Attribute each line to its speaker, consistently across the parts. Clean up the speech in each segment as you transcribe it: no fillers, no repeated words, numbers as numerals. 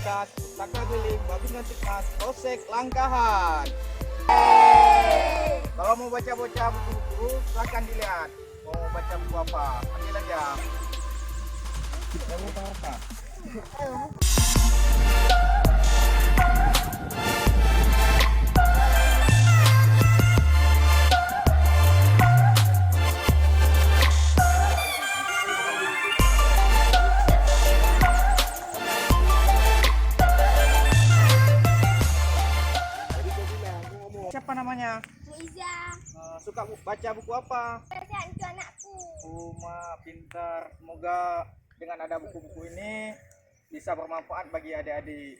Speaker 1: tas, taka guling, babi ngantik mas, kosek, langkahan. Kalau mau baca buku-buku, silahkan dilihat. Mau baca buku apa? Panggil aja. Kita mau apa? Siapa namanya?
Speaker 2: Iza.
Speaker 1: Suka baca buku apa?
Speaker 2: Bacaan itu anakku.
Speaker 1: Pintar. Semoga dengan ada buku-buku ini bisa bermanfaat bagi adik-adik.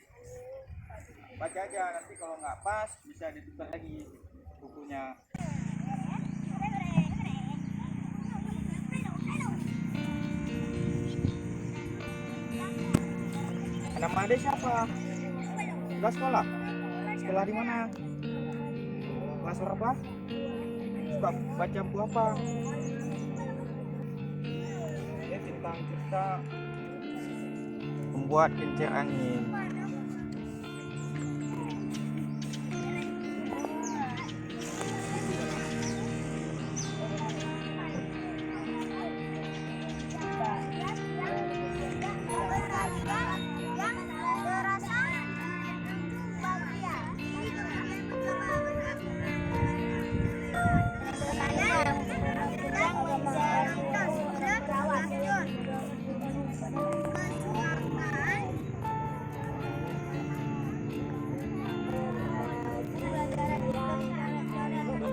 Speaker 1: Baca aja, nanti kalau nggak pas bisa ditukar lagi bukunya. Nama adik siapa? Sudah sekolah? Sekolah di mana? Kelas berapa? Suka baca buku apa? Ini tentang cerita membuat kincir angin.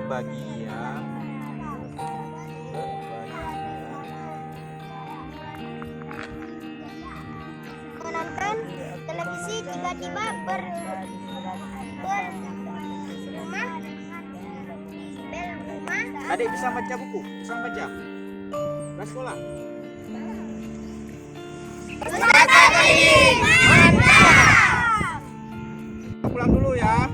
Speaker 1: Bagian
Speaker 2: Menonton televisi tiba-tiba berumah bel rumah.
Speaker 1: adik bisa baca buku? Bisa baca? Kelas sekolah?
Speaker 2: Mantap!
Speaker 1: Pulang dulu ya.